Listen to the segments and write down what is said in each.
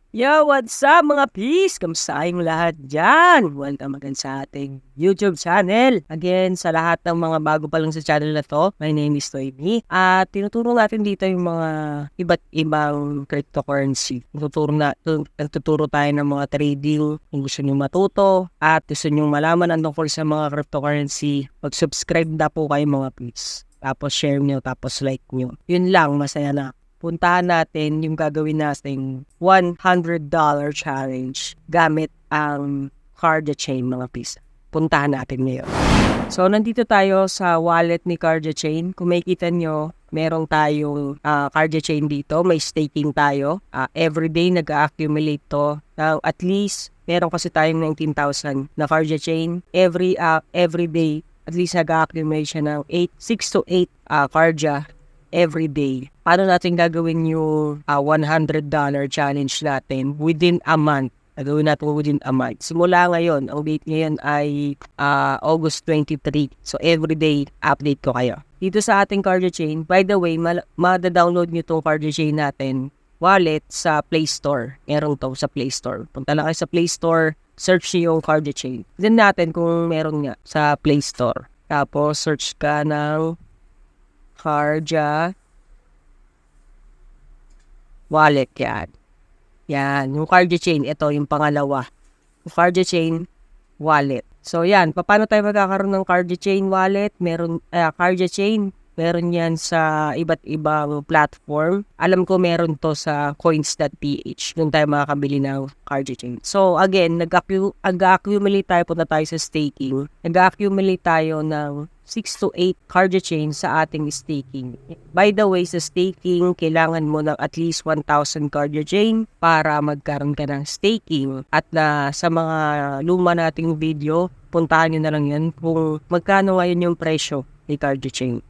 Yo, what's up mga peace? Kamusta kayong lahat dyan? Welcome again sa ating YouTube channel. Again, sa lahat ng mga bago pa lang sa channel na to, my name is Toymi. At tinuturo natin dito yung mga iba't ibang cryptocurrency. Nagtuturo tayo ng mga trading kung gusto nyo matuto at gusto nyo malaman ang tungkol sa mga cryptocurrency. Mag-subscribe na po kayo mga peace. Tapos share nyo, tapos like nyo. Yun lang, masaya na. Puntahan natin yung gagawin nating $100 challenge gamit ang Cardia Chain mga pisa. Puntahan natin ngayon. So, nandito tayo sa wallet ni Cardia Chain. Kung makikita nyo, merong tayong Cardia Chain dito. May staking tayo. Everyday nag-accumulate to. Now, at least, meron kasi tayong 19,000 na Cardia Chain. Every day, at least nag-accumulate siya ng 6 to 8 Cardia every day. Paano natin gagawin yung $100 challenge natin within a month? Gagawin natin within a month. Simula ngayon, ang date ngayon ay August 23. So, everyday update ko kayo. Dito sa ating Cardia Chain, by the way, ma-download nyo itong Cardia Chain natin wallet sa Play Store. Meron to sa Play Store. Punta lang kayo sa Play Store, search nyo yung Cardia Chain. Tignan natin kung meron nga sa Play Store. Tapos, search ka ng Cardia wallet yan. Yan, yung Cardia Chain, ito yung pangalawa. Yung Cardia Chain wallet. So yan, paano tayo magkakaroon ng Cardia Chain wallet? Meron Cardia Chain, meron yan sa iba't ibang platform. Alam ko meron to sa coins.ph. Doon tayo makakabili ng Cardia Chain. So again, nag-accumulate tayo, punta tayo sa staking. Nag-accumulate tayo ng 6 to 8 Cardia Chain sa ating staking. By the way, sa staking, kailangan mo ng at least 1,000 Cardia Chain para magkaroon ka ng staking. At sa mga luma nating video, puntahan nyo na lang yan kung magkano ngayon yung presyo ni Cardia Chain.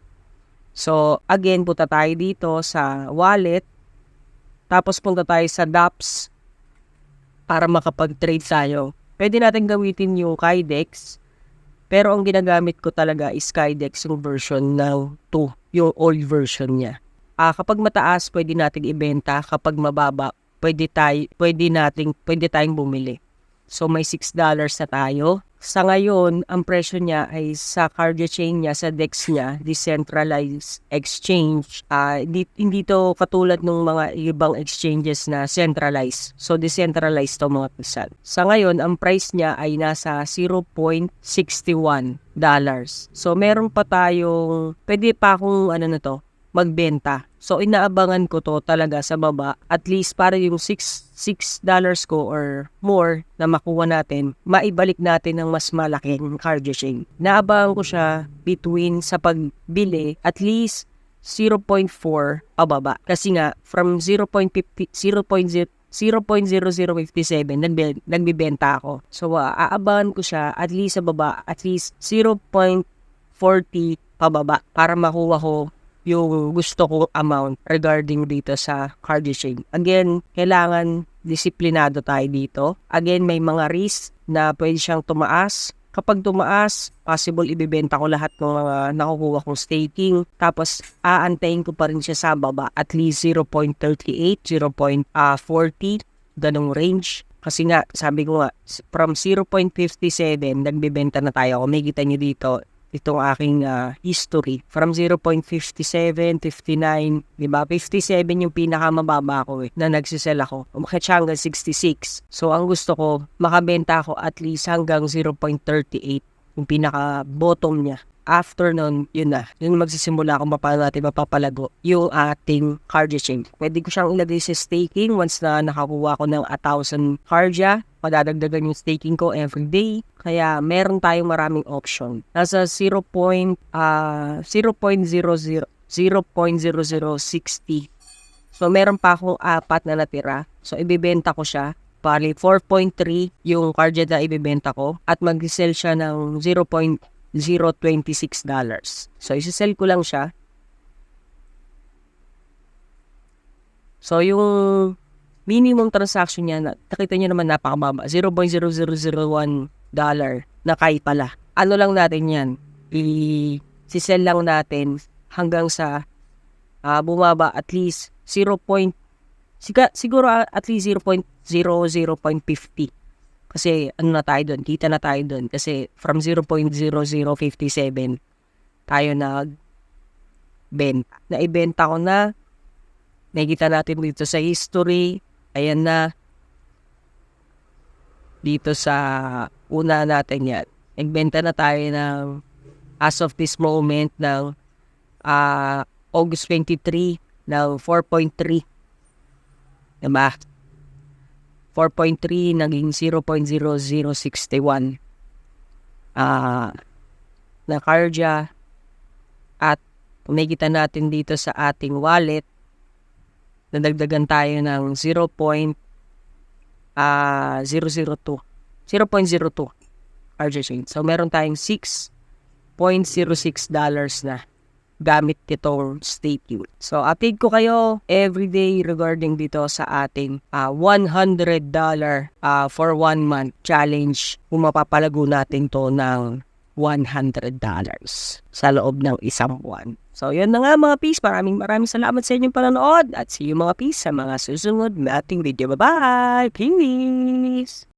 So, again, punta tayo dito sa wallet. Tapos punta tayo sa dApps para makapag-trade tayo. Pwede natin gamitin yung Kydex. Pero ang ginagamit ko talaga is Kydex yung version ng 2, yung old version niya. Kapag mataas, pwede nating ibenta. Kapag mababa, pwede tayong bumili. So may $6 na tayo. Sa ngayon, ang presyo niya ay sa Cardia Chain niya, sa DEX niya, decentralized exchange. Hindi to katulad ng mga ibang exchanges na centralized. So decentralized to mga pisan. Sa ngayon, ang price niya ay nasa $0.61. So meron pa tayong, pwede pa akong magbenta. So, inaabangan ko to talaga sa baba. At least para yung $6 ko or more na makuha natin, maibalik natin ng mas malaking Cardia Chain. Naabangan ko siya between sa pagbili at least 0.4 pababa. Kasi nga, from 0.0057, nagbibenta ako. So, aabangan ko siya at least sa baba, at least 0.40 pababa para makuha ko yung gusto kong amount regarding dito sa Cardia Chain. Again, kailangan disiplinado tayo dito. Again, may mga risk na pwede siyang tumaas. Kapag tumaas, possible ibibenta ko lahat ng mga nakukuha kong staking. Tapos, aantayin ko pa rin siya sa baba. At least 0.38, 0.40, ganong range. Kasi nga, sabi ko nga, from 0.57, nagbibenta na tayo. Kung makikita nyo dito, itong aking history. From 0.57, 59, diba? 57 yung pinakamababa ko na nagsisell ako. Umakit siya hanggang 66. So, ang gusto ko, makabenta ako at least hanggang 0.38, yung pinaka-bottom niya. After nun, yun na. Yun magsisimula kung paano natin mapapalago yung ating Cardia Chain. Pwede ko siyang ilagay sa staking once na nakakuha ko ng 1,000 Cardia. Madadagdagan yung staking ko every day. Kaya meron tayong maraming option. Nasa 0.0060. So meron pa akong 4 na natira. So ibibenta ko siya. Bali 4.3 yung Cardia na ibibenta ko. At mag-sell siya ng $0.026. So isi-sell ko lang siya. So yung minimum transaction niya, nakita niyo naman napakababa, $0.0001 na kay pala. Ano lang natin yan, i-sell lang natin hanggang sa bumaba at least 0.01 Siguro at least 0.50. Kasi ano na tayo doon, kita na tayo doon. Kasi from 0.0057 tayo nagbenta. Naibenta ko na. Nakikita natin dito sa history. Ayan na. Dito sa una natin yan. Nagbenta na tayo ng as of this moment ng August 23 ng 4.3. Diba? 4.3 naging 0.0061 na Cardia. At kung nakikita natin dito sa ating wallet, nadagdagan tayo ng 0.002 Cardia chain. So meron tayong $6.06 na gamit itong State Youth. So, update ko kayo everyday regarding dito sa ating $100 for 1 month challenge kung mapapalago natin to ng $100 sa loob ng isang buwan. So, yun na nga mga peace. Maraming salamat sa inyong panonood at see you mga peace sa mga susunod nating video. Bye-bye! Peace!